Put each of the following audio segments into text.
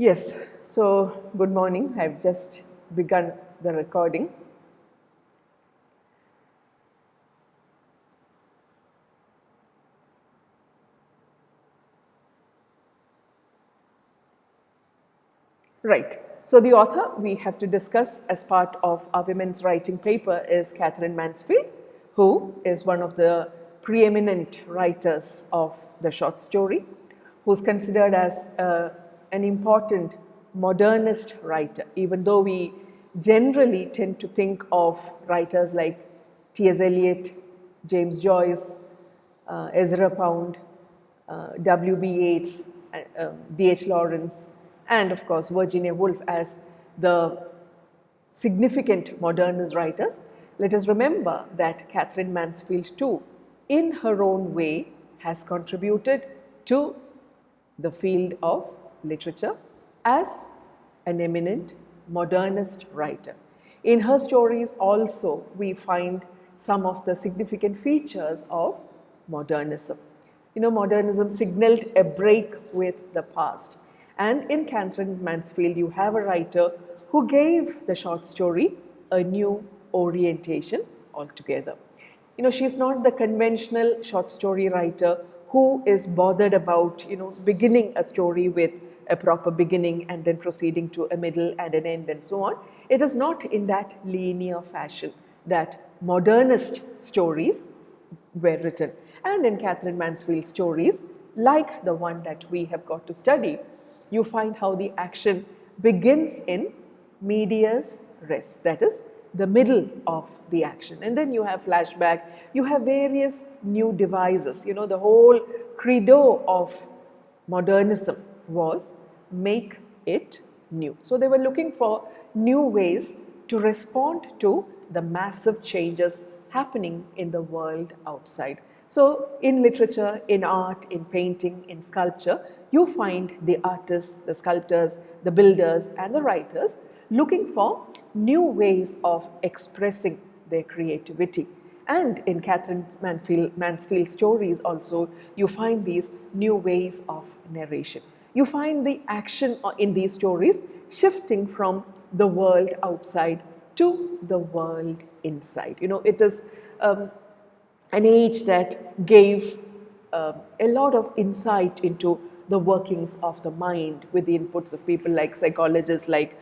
Yes, so good morning. I've just begun the recording. Right. So the author we have to discuss as part of our women's writing paper is Katherine Mansfield, who is one of the preeminent writers of the short story, who's considered as an important modernist writer, even though we generally tend to think of writers like T.S. Eliot, James Joyce, Ezra Pound, W.B. Yeats, D.H. Lawrence, and of course Virginia Woolf as the significant modernist writers. Let us remember that Katherine Mansfield too, in her own way, has contributed to the field of literature as an eminent modernist writer. In her stories also we find some of the significant features of modernism. Modernism signaled a break with the past. And in Katherine Mansfield, you have a writer who gave the short story a new orientation altogether. She's not the conventional short story writer who is bothered about, beginning a story with a proper beginning and then proceeding to a middle and an end and so on. It is not in that linear fashion that modernist stories were written. And in Katherine Mansfield's stories, like the one that we have got to study, you find how the action begins in medias res, that is, the middle of the action. And then you have flashback, you have various new devices. The whole credo of modernism was make it new. So they were looking for new ways to respond to the massive changes happening in the world outside. So in literature, in art, in painting, in sculpture, you find the artists, the sculptors, the builders and the writers looking for new ways of expressing their creativity. And in Katherine Mansfield's stories also, you find these new ways of narration. You find the action in these stories shifting from the world outside to the world inside. It is an age that gave a lot of insight into the workings of the mind with the inputs of people like psychologists like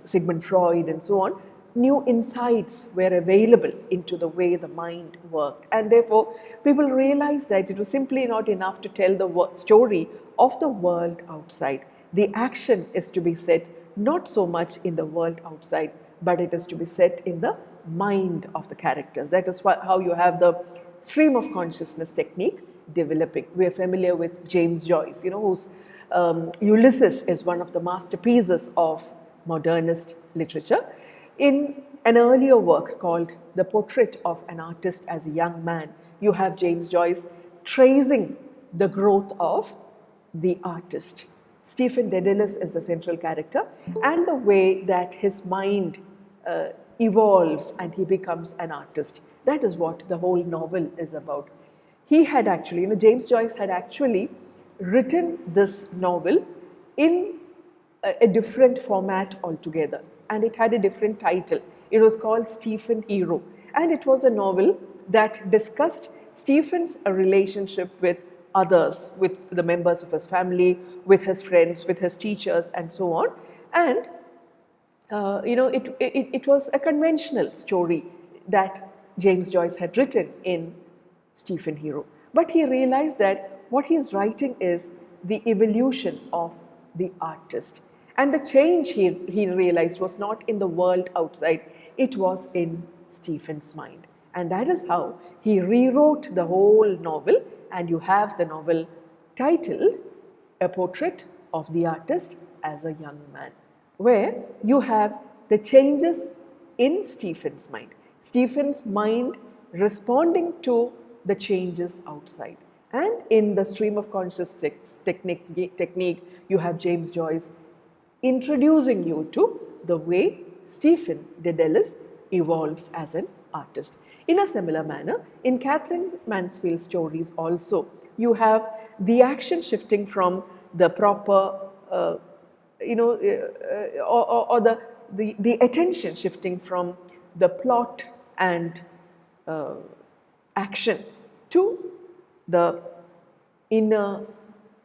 Sigmund Freud and so on. New insights were available into the way the mind worked, and therefore people realized that it was simply not enough to tell the story of the world outside. The action is to be set not so much in the world outside, but it is to be set in the mind of the characters. That is how you have the stream of consciousness technique developing. We are familiar with James Joyce, whose Ulysses is one of the masterpieces of modernist literature. In an earlier work called The Portrait of an Artist as a Young Man, you have James Joyce tracing the growth of the artist. Stephen Dedalus is the central character, and the way that his mind evolves and he becomes an artist. That is what the whole novel is about. He had actually, James Joyce had actually written this novel in a different format altogether, and it had a different title. It was called Stephen Hero, and it was a novel that discussed Stephen's relationship with others, with the members of his family, with his friends, with his teachers and so on. And it was a conventional story that James Joyce had written in Stephen Hero. But he realized that what he is writing is the evolution of the artist. And the change he realized was not in the world outside, it was in Stephen's mind. And that is how he rewrote the whole novel, and you have the novel titled A Portrait of the Artist as a Young Man, where you have the changes in Stephen's mind. Stephen's mind responding to the changes outside. And in the stream of consciousness technique, you have James Joyce introducing you to the way Stephen Dedalus evolves as an artist. In a similar manner, in Katherine Mansfield's stories also, you have the action shifting from the proper or the attention shifting from the plot and action to the inner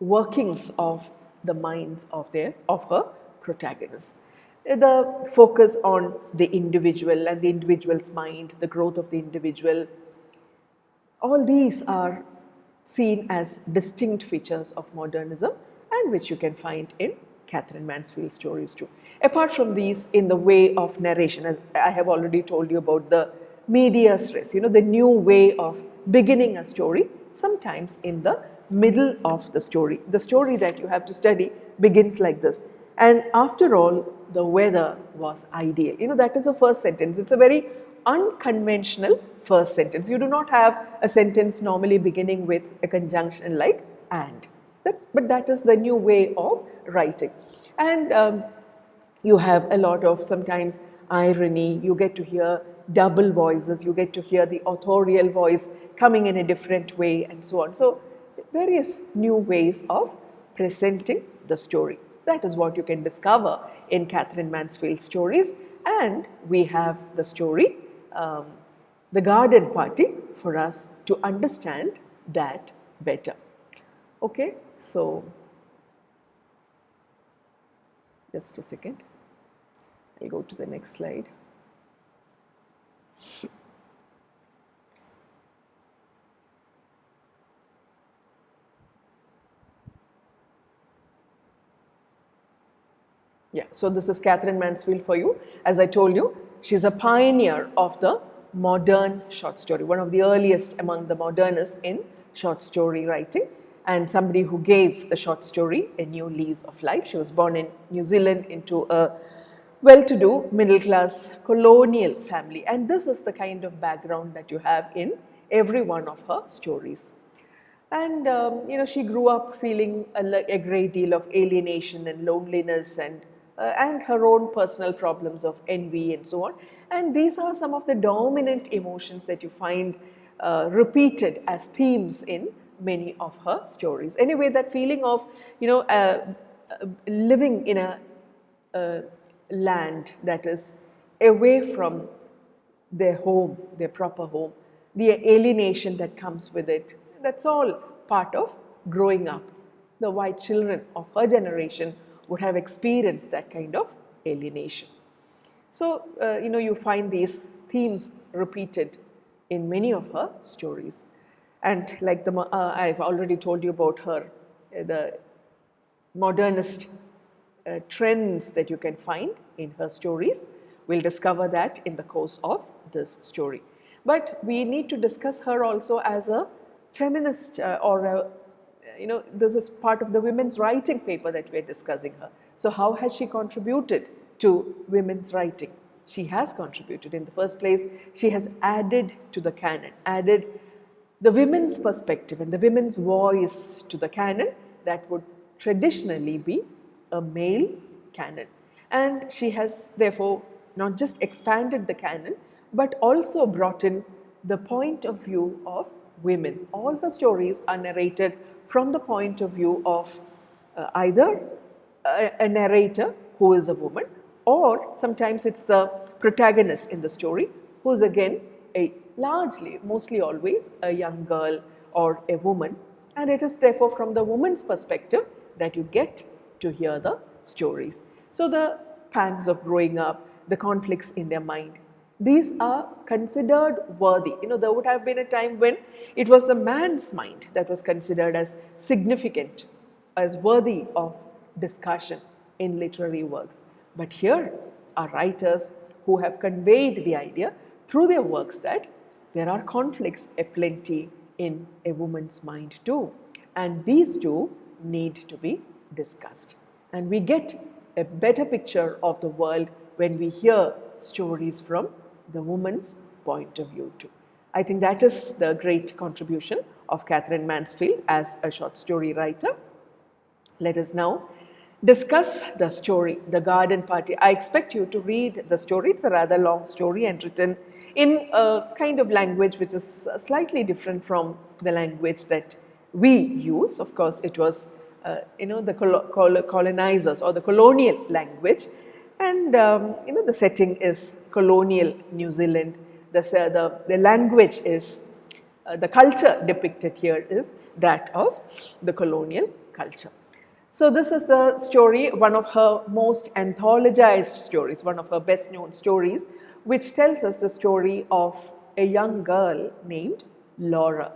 workings of the minds of her protagonists. The focus on the individual and the individual's mind, the growth of the individual, all these are seen as distinct features of modernism and which you can find in Katherine Mansfield's stories too. Apart from these, in the way of narration, as I have already told you about the medias res, the new way of beginning a story, sometimes in the middle of the story. The story that you have to study begins like this. And after all, the weather was ideal. That is the first sentence. It's a very unconventional first sentence. You do not have a sentence normally beginning with a conjunction like and. But that is the new way of writing. And you have a lot of sometimes irony. You get to hear double voices. You get to hear the authorial voice coming in a different way and so on. So various new ways of presenting the story. That is what you can discover in Katherine Mansfield's stories. And we have the story, The Garden Party, for us to understand that better. Okay, so just a second. I'll go to the next slide. Yeah, so this is Katherine Mansfield for you. As I told you, she's a pioneer of the modern short story, one of the earliest among the modernists in short story writing, and somebody who gave the short story a new lease of life. She was born in New Zealand into a well-to-do, middle-class colonial family, and this is the kind of background that you have in every one of her stories. And she grew up feeling a great deal of alienation and loneliness and her own personal problems of envy and so on. And these are some of the dominant emotions that you find repeated as themes in many of her stories. Anyway, that feeling of living in a land that is away from their home, their proper home, the alienation that comes with it, that's all part of growing up. The white children of her generation would have experienced that kind of alienation. So, you find these themes repeated in many of her stories. And like I've already told you about her, the modernist trends that you can find in her stories. We'll discover that in the course of this story. But we need to discuss her also as a feminist this is part of the women's writing paper that we're discussing her. So how has she contributed to women's writing? She has contributed. In the first place, she has added to the canon, added the women's perspective and the women's voice to the canon that would traditionally be a male canon. And she has therefore not just expanded the canon, but also brought in the point of view of women. All her stories are narrated from the point of view of either a narrator who is a woman, or sometimes it's the protagonist in the story who is again mostly always a young girl or a woman, and it is therefore from the woman's perspective that you get to hear the stories. So the pangs of growing up, the conflicts in their mind, these are considered worthy. There would have been a time when it was the man's mind that was considered as significant, as worthy of discussion in literary works. But here are writers who have conveyed the idea through their works that there are conflicts aplenty in a woman's mind too. And these two need to be discussed. And we get a better picture of the world when we hear stories from the woman's point of view too. I think that is the great contribution of Katherine Mansfield as a short story writer. Let us now discuss the story, The Garden Party. I expect you to read the story. It's a rather long story and written in a kind of language which is slightly different from the language that we use. Of course, it was the colonizers or the colonial language. And the setting is colonial New Zealand. The language is, the culture depicted here is that of the colonial culture. So this is the story, one of her most anthologized stories, one of her best known stories, which tells us the story of a young girl named Laura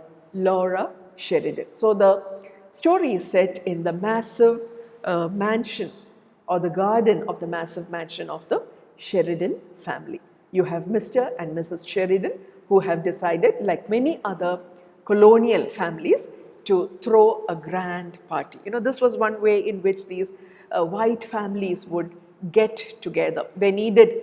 Sheridan. So the story is set in the massive mansion, or the garden of the massive mansion of the Sheridan family. You have Mr. and Mrs. Sheridan, who have decided, like many other colonial families, to throw a grand party. This was one way in which these white families would get together. They needed,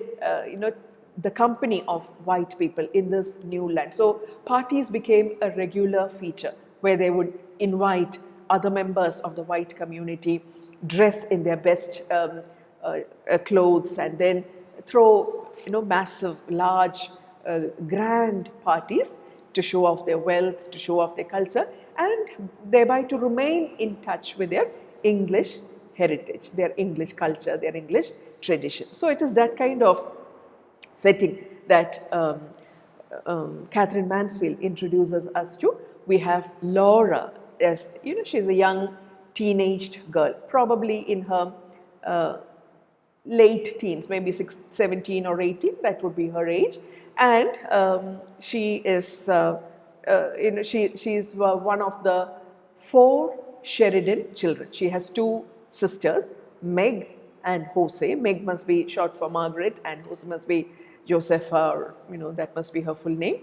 the company of white people in this new land. So parties became a regular feature where they would invite other members of the white community, dress in their best clothes, and then throw massive, large, grand parties to show off their wealth, to show off their culture, and thereby to remain in touch with their English heritage, their English culture, their English tradition. So it is that kind of setting that Katherine Mansfield introduces us to. We have Laura as, she's a young teenaged girl, probably in her late teens, maybe 17 or 18, that would be her age. And she is, she's one of the 4 Sheridan children. She has 2 sisters, Meg and Jose. Meg must be short for Margaret, and Jose must be Josepha, or that must be her full name.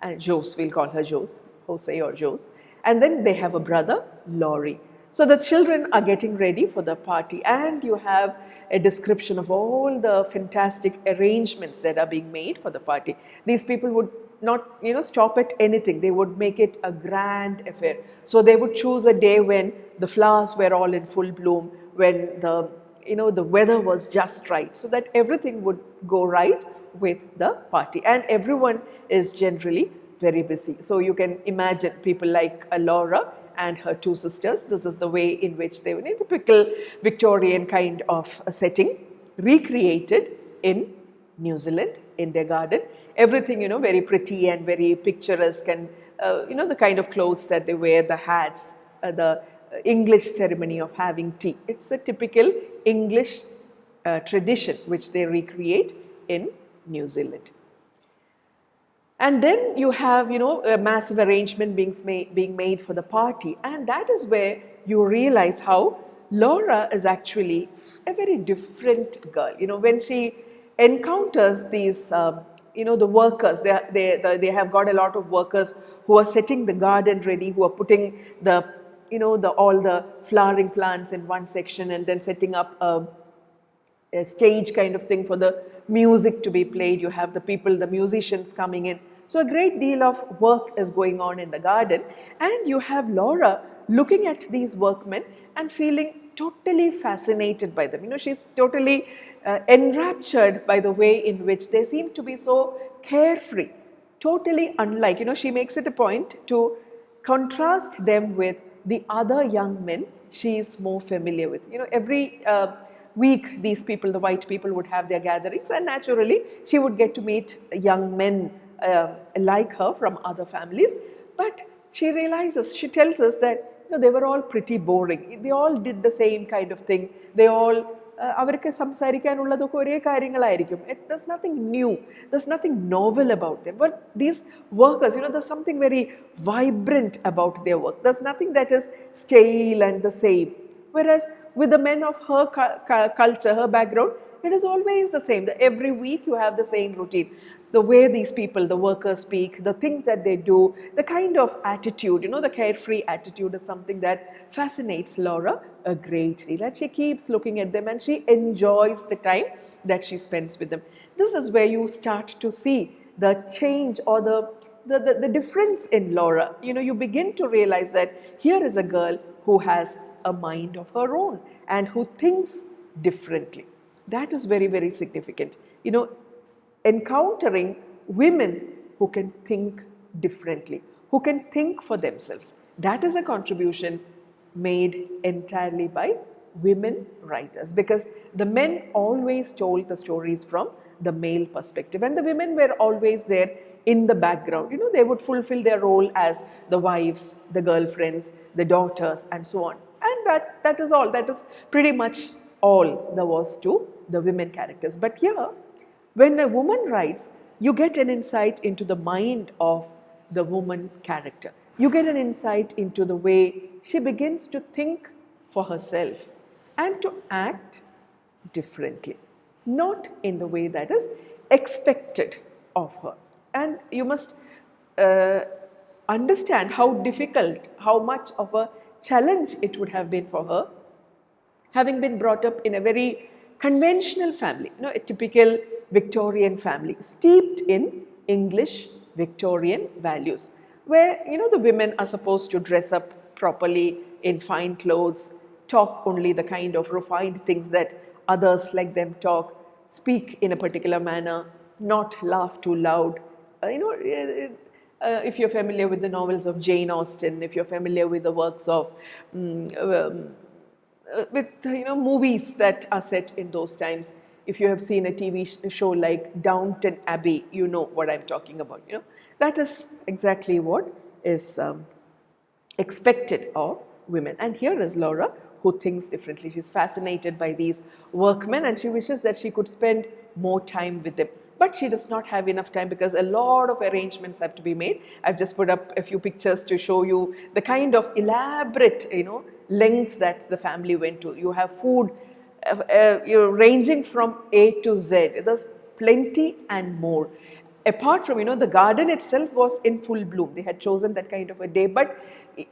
And Jose, we'll call her Jose or Jose. And then they have a brother, Laurie. So the children are getting ready for the party, and you have a description of all the fantastic arrangements that are being made for the party. These people would not, stop at anything. They would make it a grand affair. So they would choose a day when the flowers were all in full bloom, when the, the weather was just right, so that everything would go right with the party. And everyone is generally very busy. So you can imagine people like Laura and her 2 sisters. This is the way in which they were in a typical Victorian kind of a setting, recreated in New Zealand, in their garden. Everything, very pretty and very picturesque, and the kind of clothes that they wear, the hats, the English ceremony of having tea. It's a typical English tradition which they recreate in New Zealand. And then you have, a massive arrangement being made for the party, and that is where you realize how Laura is actually a very different girl. When she encounters these, the workers, they have got a lot of workers who are setting the garden ready, who are putting the, all the flowering plants in one section, and then setting up a stage kind of thing for the music to be played. You have the people, the musicians coming in. So a great deal of work is going on in the garden, and you have Laura looking at these workmen and feeling totally fascinated by them. She's totally enraptured by the way in which they seem to be so carefree, totally unlike. She makes it a point to contrast them with the other young men she is more familiar with. Every week these people, the white people, would have their gatherings, and naturally she would get to meet young men like her from other families. But she realizes, she tells us that they were all pretty boring. They all did the same kind of thing. They all, there's nothing new, there's nothing novel about them. But these workers, there's something very vibrant about their work. There's nothing that is stale and the same. Whereas with the men of her culture, her background, it is always the same. Every week you have the same routine. The way these people, the workers, speak, the things that they do, the kind of attitude, the carefree attitude is something that fascinates Laura a great deal. And she keeps looking at them, and she enjoys the time that she spends with them. This is where you start to see the change, or the difference in Laura. You begin to realize that here is a girl who has a mind of her own and who thinks differently. That is very, very significant. Encountering women who can think differently, who can think for themselves. That is a contribution made entirely by women writers, because the men always told the stories from the male perspective and the women were always there in the background. They would fulfill their role as the wives, the girlfriends, the daughters, and so on. And that is all. That is pretty much all there was to the women characters. But here, when a woman writes, you get an insight into the mind of the woman character. You get an insight into the way she begins to think for herself and to act differently, not in the way that is expected of her. And you must understand how difficult, how much of a challenge it would have been for her, having been brought up in a very conventional family, a typical Victorian family, steeped in English Victorian values, where the women are supposed to dress up properly in fine clothes, talk only the kind of refined things that others like them talk, speak in a particular manner, not laugh too loud. If you're familiar with the novels of Jane Austen, if you're familiar with the works of with movies that are set in those times, if you have seen a TV show like Downton Abbey, you know what I'm talking about. That is exactly what is expected of women. And here is Laura, who thinks differently. She's fascinated by these workmen and she wishes that she could spend more time with them. But she does not have enough time because a lot of arrangements have to be made. I've just put up a few pictures to show you the kind of elaborate, lengths that the family went to. You have food ranging from A to Z. There's plenty and more. Apart from, the garden itself was in full bloom. They had chosen that kind of a day, but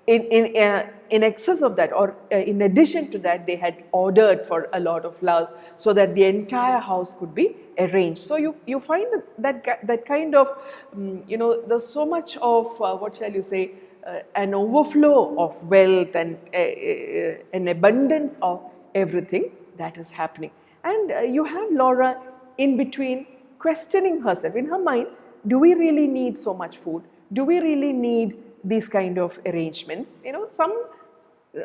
in excess of that, or in addition to that, they had ordered for a lot of flowers so that the entire house could be arranged. So you find that kind of, there's so much of, what shall you say, an overflow of wealth and an abundance of everything that is happening. And you have Laura in between, questioning herself in her mind, do we really need so much food? Do we really need these kind of arrangements? Some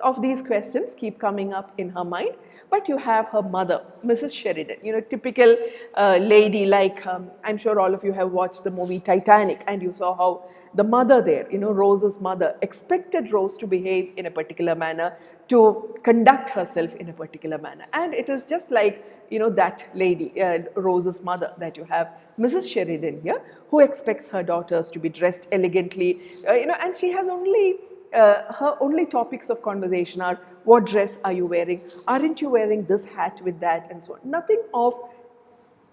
of these questions keep coming up in her mind. But you have her mother, Mrs. Sheridan, typical lady like, I'm sure all of you have watched the movie Titanic and you saw how the mother there, Rose's mother, expected Rose to behave in a particular manner, to conduct herself in a particular manner. And it is just like, that lady, Rose's mother, that you have, Mrs. Sheridan here, who expects her daughters to be dressed elegantly, and she has only, her only topics of conversation are, what dress are you wearing? Aren't you wearing this hat with that? And so on. Nothing of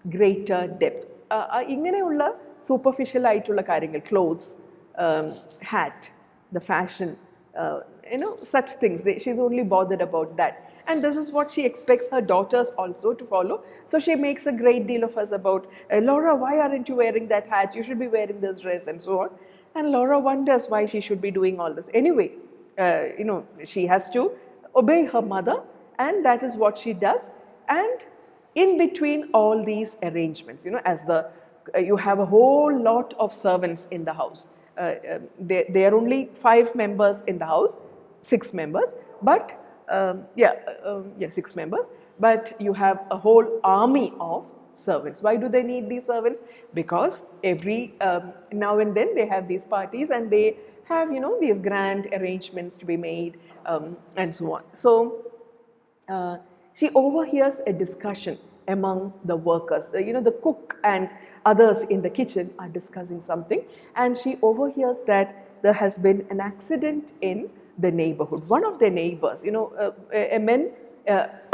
greater depth. ഇങ്ങനെയുള്ള superficial ആയിട്ടുള്ള കാര്യങ്ങൾ, clothes, hat, the fashion, such things. She's only bothered about that. And this is what she expects her daughters also to follow. So she makes a great deal of fuss about, Laura, why aren't you wearing that hat? You should be wearing this dress and so on. And Laura wonders why she should be doing all this. Anyway, she has to obey her mother, and that is what she does. And in between all these arrangements, as you have a whole lot of servants in the house. There are only 5 members in the house, 6 members, but 6 members, but you have a whole army of servants. Why do they need these servants? Because every now and then they have these parties and they have, these grand arrangements to be made, and so on. So she overhears a discussion among the workers. The cook and others in the kitchen are discussing something, and she overhears that there has been an accident in the neighborhood. One of their neighbors, a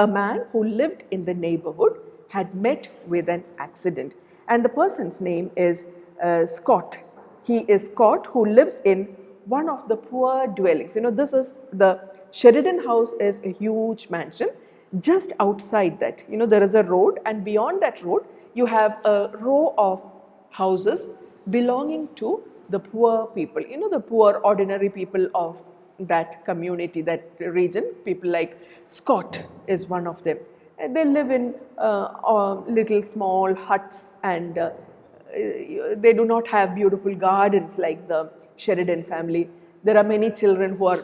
man who lived in the neighborhood had met with an accident, and the person's name is Scott. He is Scott, who lives in one of the poor dwellings. This is the Sheridan house is a huge mansion. Just outside that, there is a road, and beyond that road, you have a row of houses belonging to the poor people. The poor, ordinary people of that community, that region. People like Scott is one of them. They live in little small huts, and they do not have beautiful gardens like the Sheridan family. There are many children who are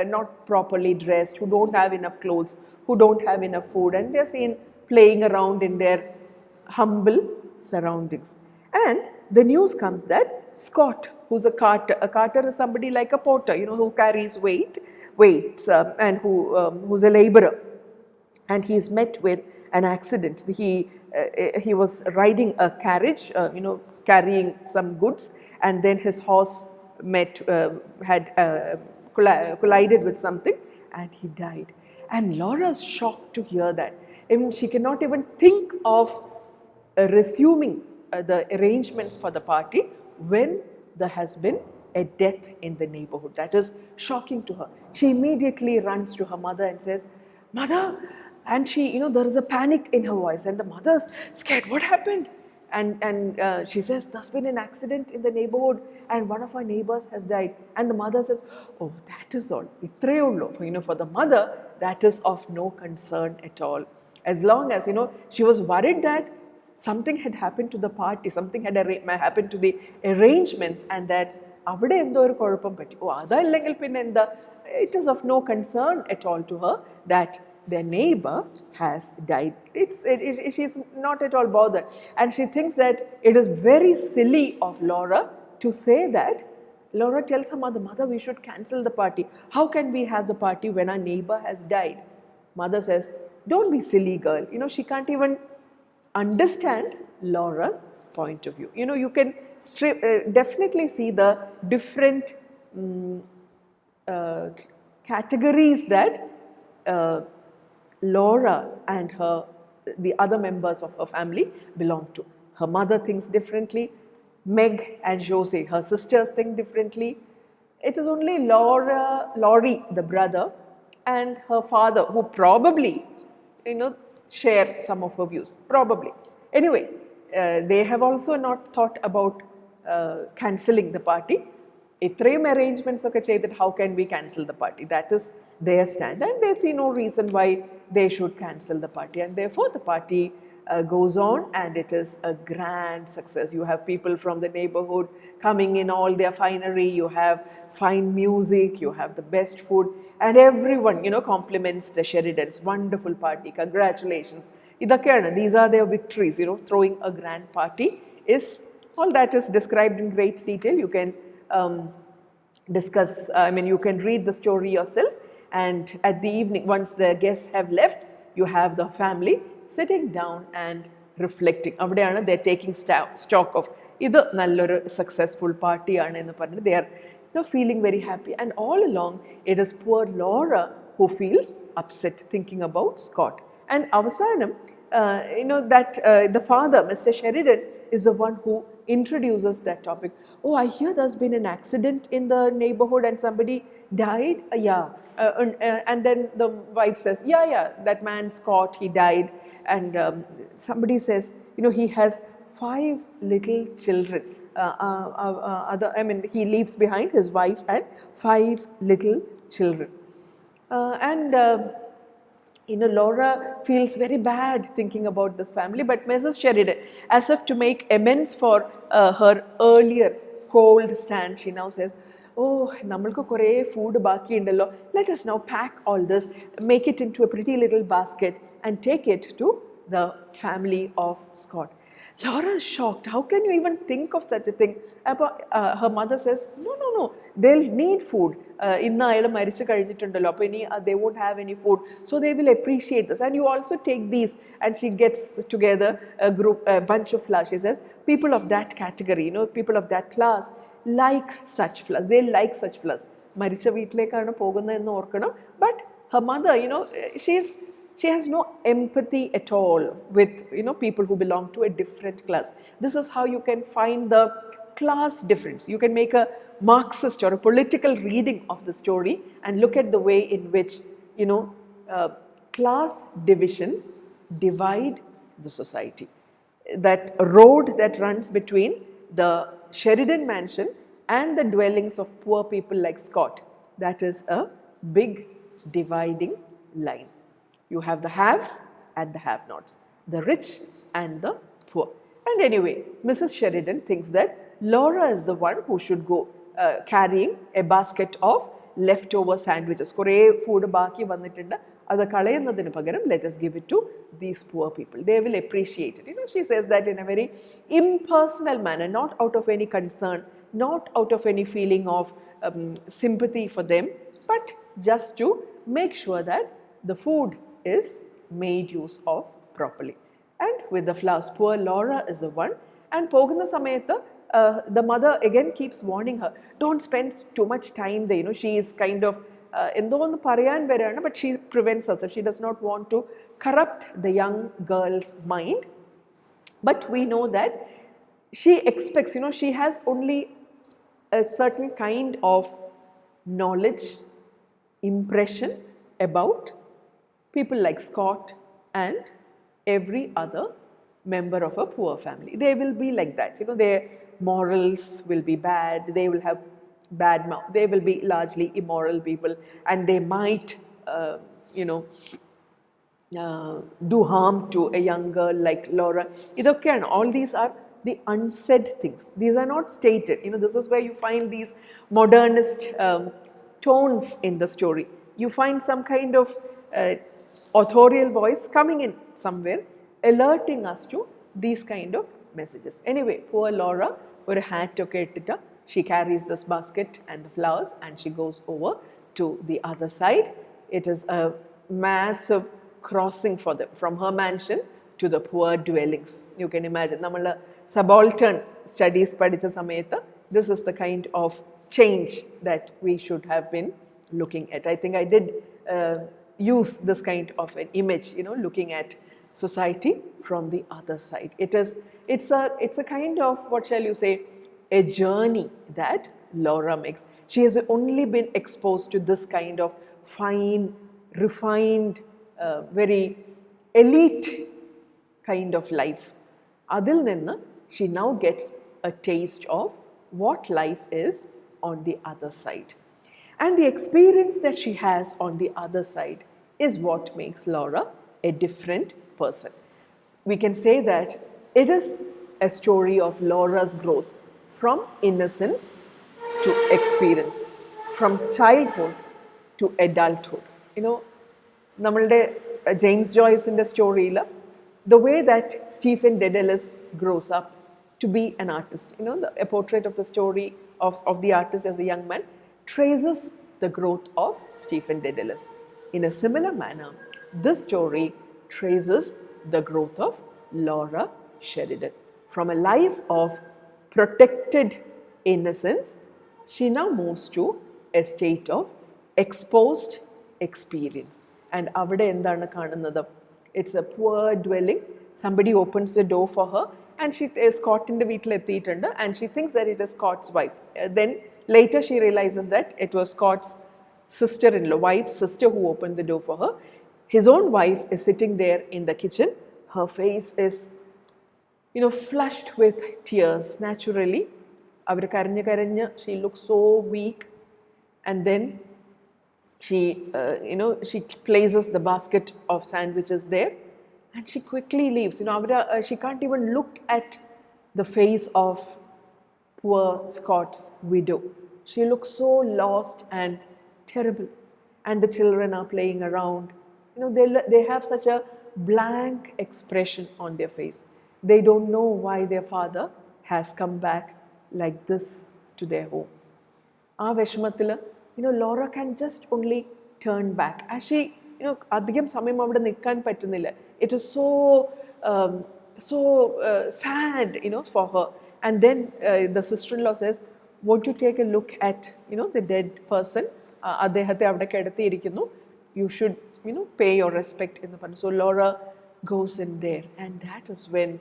not properly dressed, who don't have enough clothes, who don't have enough food, and they're seen playing around in their humble surroundings. And the news comes that Scott, who's a carter is somebody like a porter, who carries weights, and who's a laborer, and he's met with an accident. He was riding a carriage, carrying some goods, and then his horse had collided with something, and he died. And Laura's shocked to hear that. I mean, she cannot even think of resuming the arrangements for the party when there has been a death in the neighborhood. That is shocking to her. She immediately runs to her mother and says, "Mother," and she, there is a panic in her voice, and the mother's scared. "What happened?" And she says, "There's been an accident in the neighborhood and one of our neighbors has died." And the mother says, "Oh, that is all. For the mother, that is of no concern at all. As long as, she was worried that something had happened to the party, something had happened to the arrangements, and that it is of no concern at all to her that their neighbor has died. She's not at all bothered. And she thinks that it is very silly of Laura to say that. Laura tells her mother, "Mother, we should cancel the party. How can we have the party when our neighbor has died?" Mother says, "Don't be silly, girl." She can't even understand Laura's point of view. You can definitely see the different categories that Laura and the other members of her family belong to. Her mother thinks differently. Meg and Jose, her sisters, think differently. It is only Laurie, the brother, and her father who probably, share some of her views. Probably. Anyway, they have also not thought about cancelling the party. Itrayum arrangements that how can we cancel the party? That is their stand, and they see no reason why they should cancel the party, and therefore the party goes on, and it is a grand success. You have people from the neighborhood coming in all their finery, you have fine music, you have the best food, and everyone compliments the Sheridans. Wonderful party, congratulations. These are their victories. Throwing a grand party is all that is described in great detail. You can discuss, you can read the story yourself, and at the evening, once the guests have left, you have the family sitting down and reflecting. They're taking stock of this nalloru successful party. They are feeling very happy, and all along it is poor Laura who feels upset thinking about Scott. And avasanam, the father, Mr. Sheridan, is the one who introduces that topic. "Oh, I hear there's been an accident in the neighborhood and somebody died." "Yeah." And then the wife says, yeah, that man Scott, he died. And somebody says, he has 5 little children. He leaves behind his wife and 5 little children. Laura feels very bad thinking about this family, but Mrs. Sheridan, as if to make amends for her earlier cold stand, she now says, "Oh, nammalku kore food baaki undallo. Let us now pack all this, make it into a pretty little basket and take it to the family of Scott." Laura is shocked. How can you even think of such a thing? Her mother says, no, they'll need food. They won't have any food, so they will appreciate this. And you also take these. And she gets together a bunch of flowers. She says, people of that category, people of that class like such flowers. They like such flowers. But her mother, she has no empathy at all with people who belong to a different class. This is how you can find the class difference. You can make a Marxist or a political reading of the story and look at the way in which class divisions divide the society. That road that runs between the Sheridan mansion and the dwellings of poor people like Scott, that is a big dividing line. You have the haves and the have-nots, the rich and the poor. And anyway, Mrs. Sheridan thinks that Laura is the one who should go carrying a basket of left over sandwiches. Kore food baaki vannittunda. Adu kalayannathinu pagaram, let us give it to these poor people. They will appreciate it. She says that in a very impersonal manner, not out of any concern, not out of any feeling of sympathy for them, but just to make sure that the food is made use of properly. And with the flowers, poor Laura is the one. And Pogana Samayatha, the mother again keeps warning her, don't spend too much time there. She is kind of, but she prevents herself. She does not want to corrupt the young girl's mind. But we know that she expects, she has only a certain kind of knowledge, impression about people like Scott and every other member of a poor family. They will be like that. Their morals will be bad. They will have bad mouth. They will be largely immoral people, and they might, do harm to a young girl like Laura. All these are the unsaid things. These are not stated. This is where you find these modernist tones in the story. You find some kind of authorial voice coming in somewhere, alerting us to these kind of messages. Anyway, poor Laura, or a hat okay, she carries this basket and the flowers and she goes over to the other side. It is a massive crossing for them from her mansion to the poor dwellings. You can imagine, namala subaltern studies padicha samayatha, this is the kind of change that we should have been looking at. I think I did use this kind of an image, looking at society from the other side. It's a kind of, what shall you say, a journey that Laura makes. She has only been exposed to this kind of fine, refined, very elite kind of life. Adil ninna, she now gets a taste of what life is on the other side. And the experience that she has on the other side is what makes Laura a different person. We can say that it is a story of Laura's growth from innocence to experience, from childhood to adulthood. Namalde James Joyce's story, the way that Stephen Dedalus grows up to be an artist, a portrait of the story of the artist as a young man, traces the growth of Stephen Dedalus. In a similar manner, this story traces the growth of Laura Sheridan. From a life of protected innocence, she now moves to a state of exposed experience. And avade endana kanunathu, it's a poor dwelling. Somebody opens the door for her and she is Scott in the veetil ettittundu and she thinks that it is Scott's wife. Then later she realizes that it was Scott's sister-in-law, wife's sister, who opened the door for her. His own wife is sitting there in the kitchen. Her face is, flushed with tears. Naturally, she looks so weak. And then she places the basket of sandwiches there and she quickly leaves. She can't even look at the face of poor Scott's widow. She looks so lost and terrible. And the children are playing around. They have such a blank expression on their face. They don't know why their father has come back like this to their home. Veshmathila, Laura can just only turn back. As she, adhigam samayam avada nikkan pattunnilla. It is so sad, for her. And then the sister-in-law says, won't you take a look at, the dead person? You should, pay your respect in the fund. So Laura goes in there, and that is when,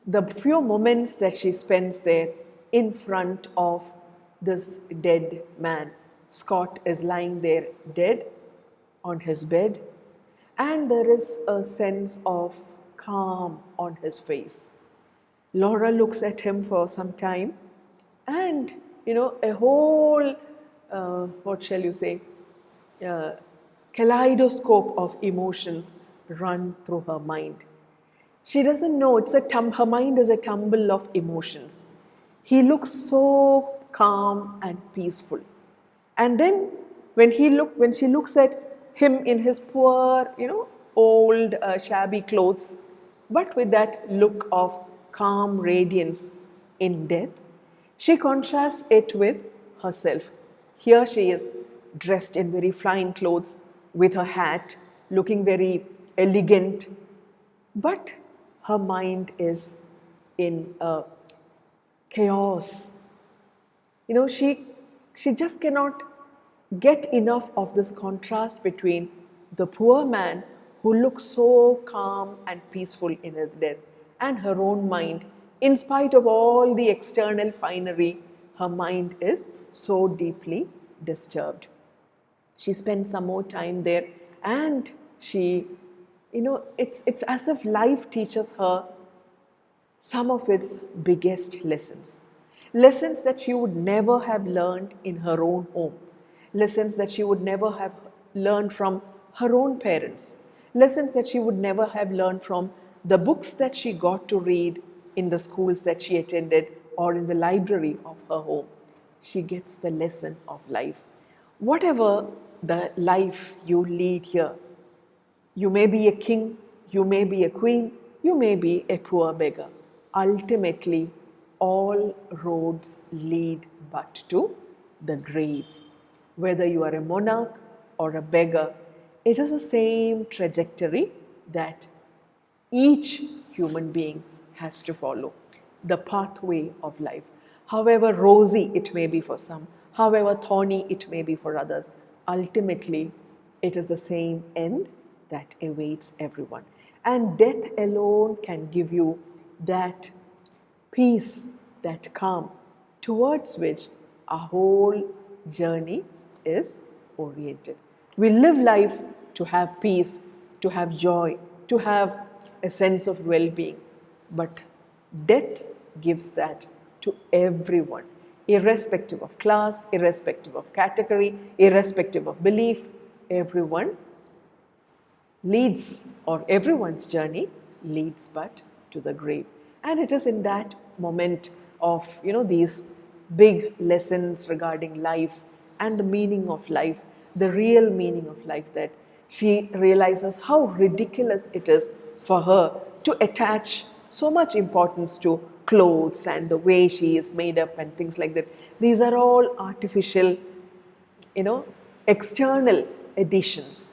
the few moments that she spends there in front of this dead man. Scott is lying there dead on his bed, and there is a sense of calm on his face. Laura looks at him for some time, and a whole, what shall you say, kaleidoscope of emotions run through her mind. She doesn't know, her mind is a tumble of emotions. He looks so calm and peaceful. And then when she looks at him in his poor, old, shabby clothes, but with that look of calm radiance in death, she contrasts it with herself. Here she is dressed in very fine clothes with her hat, looking very elegant, but her mind is in a chaos. She just cannot get enough of this contrast between the poor man who looks so calm and peaceful in his death and her own mind. In spite of all the external finery, her mind is so deeply disturbed. She spends some more time there, and it's as if life teaches her some of its biggest lessons. Lessons that she would never have learned in her own home. Lessons that she would never have learned from her own parents. Lessons that she would never have learned from the books that she got to read in the schools that she attended or in the library of her home. She gets the lesson of life. Whatever the life you lead here, you may be a king, you may be a queen, you may be a poor beggar. Ultimately, all roads lead but to the grave. Whether you are a monarch or a beggar, it is the same trajectory that each human being has to follow. The pathway of life. However rosy it may be for some, however thorny it may be for others, ultimately it is the same end that awaits everyone. And death alone can give you that peace, that calm, towards which our whole journey is oriented. We live life to have peace, to have joy, to have a sense of well-being. But death gives that to everyone, irrespective of class, irrespective of category, irrespective of belief. Everyone leads, or everyone's journey leads but to the grave. And it is in that moment of these big lessons regarding life and the meaning of life, the real meaning of life, that she realizes how ridiculous it is for her to attach so much importance to clothes and the way she is made up and things like that. These are all artificial, external additions.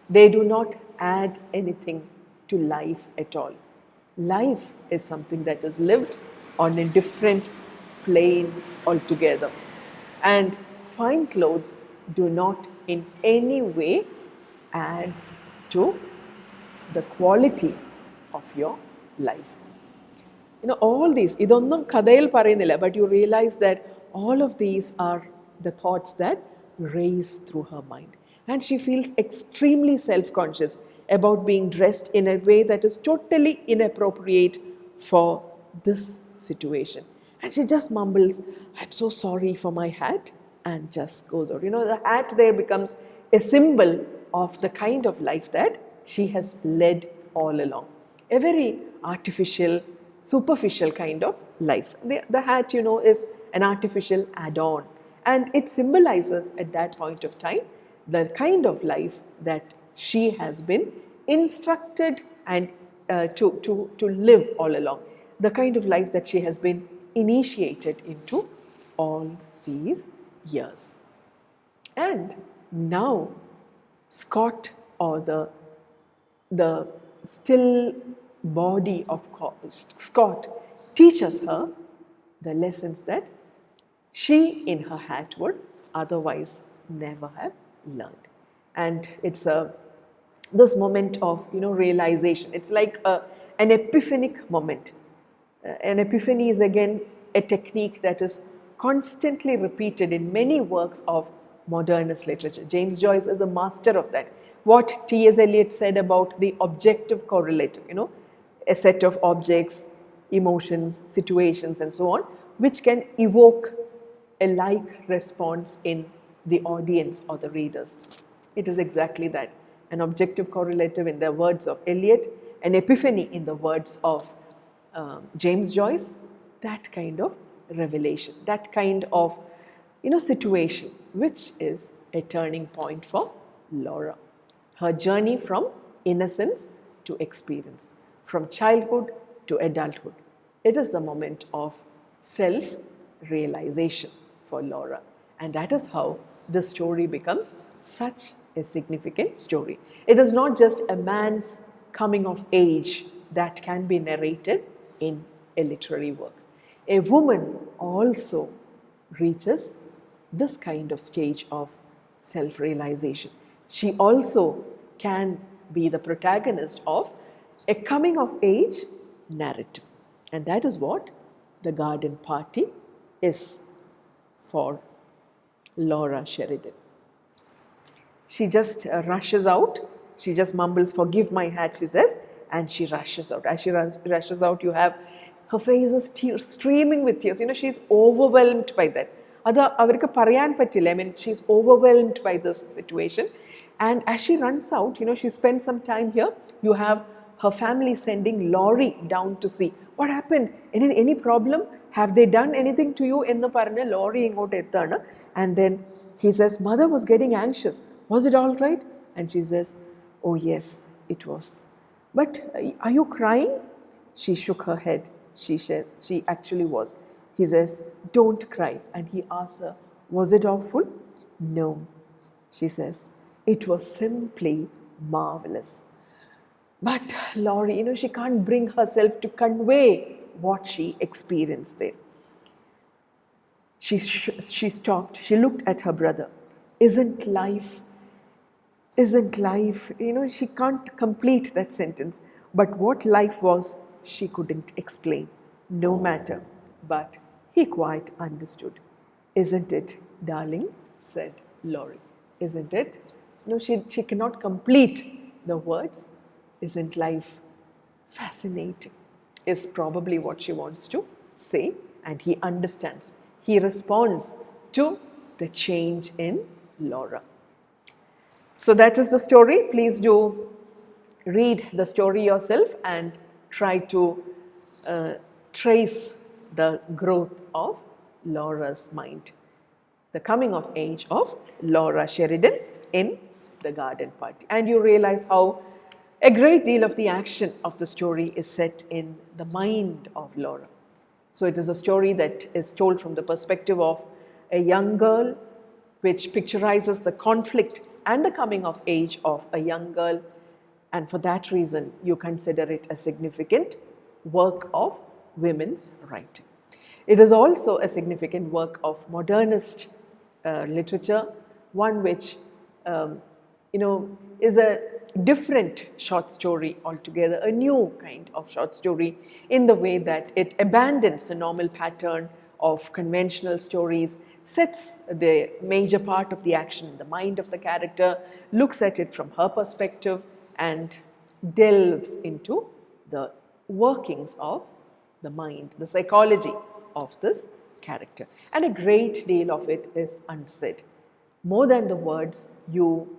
They do not add anything to life at all. Life is something that is lived on a different plane altogether. And fine clothes do not in any way add to the quality of your life. All these, idonnum kadayil parayunnilla, but you realize that all of these are the thoughts that race through her mind. And she feels extremely self-conscious about being dressed in a way that is totally inappropriate for this situation. And she just mumbles, "I'm so sorry for my hat," and just goes out. The hat there becomes a symbol of the kind of life that she has led all along. A very artificial, superficial kind of life. The hat, is an artificial add-on, and it symbolizes at that point of time the kind of life that she has been instructed and to live all along, the kind of life that she has been initiated into all these years. And now Scott, or the still body of Scott, teaches her the lessons that she in her hat would otherwise never have learned. And it's this moment of realization. It's like an epiphanic moment. An epiphany is again a technique that is constantly repeated in many works of modernist literature. James Joyce is a master of that. What T.S. Eliot said about the objective correlative, a set of objects, emotions, situations, and so on, which can evoke a like response in the audience or the readers. It is exactly that. An objective correlative in the words of Eliot, an epiphany in the words of James Joyce, that kind of revelation, that kind of situation, which is a turning point for Laura. Her journey from innocence to experience, from childhood to adulthood. It is the moment of self-realization for Laura. And that is how the story becomes such a significant story. It is not just a man's coming of age that can be narrated in a literary work. A woman also reaches this kind of stage of self-realization. She also can be the protagonist of a coming of age narrative. And that is what the garden party is for Laura Sheridan. She just rushes out. She just mumbles, "Forgive my hat," she says, and she rushes out. As she rushes out, you have her face is streaming with tears. She's overwhelmed by that. I mean, she's overwhelmed by this situation. And as she runs out, she spends some time here. You have her family sending Laurie down to see what happened. Any problem? Have they done anything to you? In the parana, Laurie ingote ettana. And then he says, "Mother was getting anxious. Was it all right?" And she says, "Oh yes, it was. But are you crying?" She shook her head. She said she actually was. He says, "Don't cry." And he asks her, "Was it awful?" "No." She says, "It was simply marvelous." But Laurie, she can't bring herself to convey what she experienced there. She stopped. She looked at her brother. Isn't life, she can't complete that sentence. But what life was, she couldn't explain. No matter. But he quite understood. "Isn't it, darling?" said Laurie. "Isn't it?" She cannot complete the words. "Isn't life fascinating?" is probably what she wants to say, and he understands. He responds to the change in Laura. So that is the story. Please do read the story yourself and try to trace the growth of Laura's mind, the coming of age of Laura Sheridan in the garden party. And you realize how a great deal of the action of the story is set in the mind of Laura. So it is a story that is told from the perspective of a young girl, which picturizes the conflict and the coming of age of a young girl. And for that reason, you consider it a significant work of women's writing. It is also a significant work of modernist literature, one which is a different short story altogether, a new kind of short story in the way that it abandons the normal pattern of conventional stories, sets the major part of the action in the mind of the character, looks at it from her perspective, and delves into the workings of the mind, the psychology of this character. And a great deal of it is unsaid. More than the words, you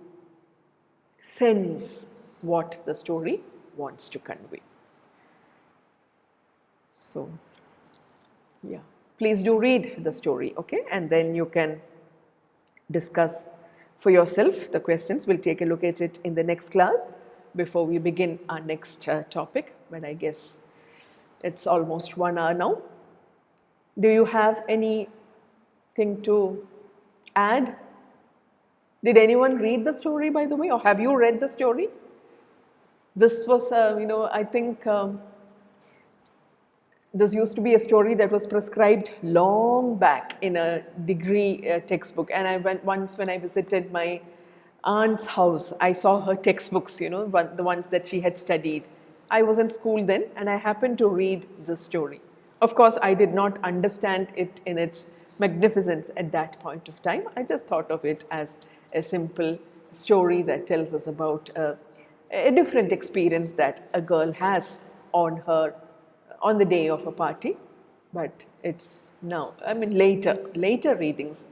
sense what the story wants to convey. So, yeah, please do read the story, okay? And then you can discuss for yourself the questions. We'll take a look at it in the next class before we begin our next topic. But I guess it's almost 1 hour now. Do you have anything to add? Did anyone read the story, by the way, or have you read the story? This was, I think this used to be a story that was prescribed long back in a degree textbook. And I went once when I visited my aunt's house, I saw her textbooks, the ones that she had studied. I was in school then, and I happened to read this story. Of course, I did not understand it in its magnificence at that point of time. I just thought of it as a simple story that tells us about a different experience that a girl has on the day of a party. But it's now, later readings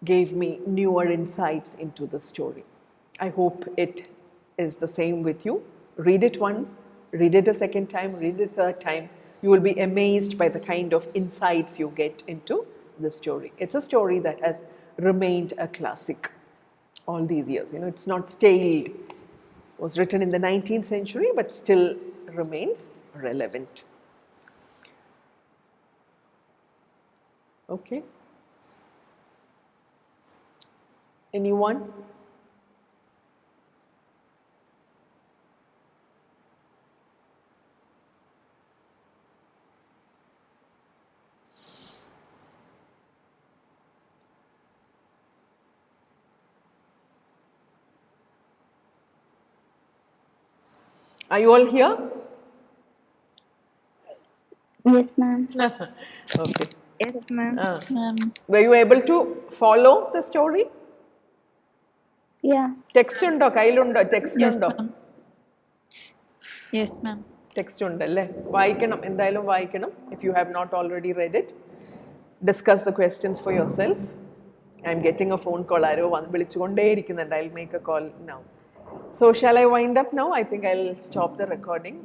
gave me newer insights into the story. I hope it is the same with you. Read it once, read it a second time, read it a third time. You will be amazed by the kind of insights you get into the story. It's a story that has remained a classic all these years. You know, it's not stale. It was written in the 19th century, but still remains relevant. Okay. Anyone? Are you all here? Yes, ma'am. Okay. Yes, ma'am. Were you able to follow the story? Yeah. Text undo, kailundo, text Yes, undo. ma'am. Yes, ma'am. Text ഉണ്ടല്ലേ വായിക്കണം എന്തായാലും വായിക്കണം if you have not already read it. Discuss the questions for yourself. I'm getting a phone call. Arrow വിളിച്ചുകൊണ്ടേയിരിക്കുന്നുണ്ട്. I'll make a call now. So shall I wind up now? I think I'll stop the recording.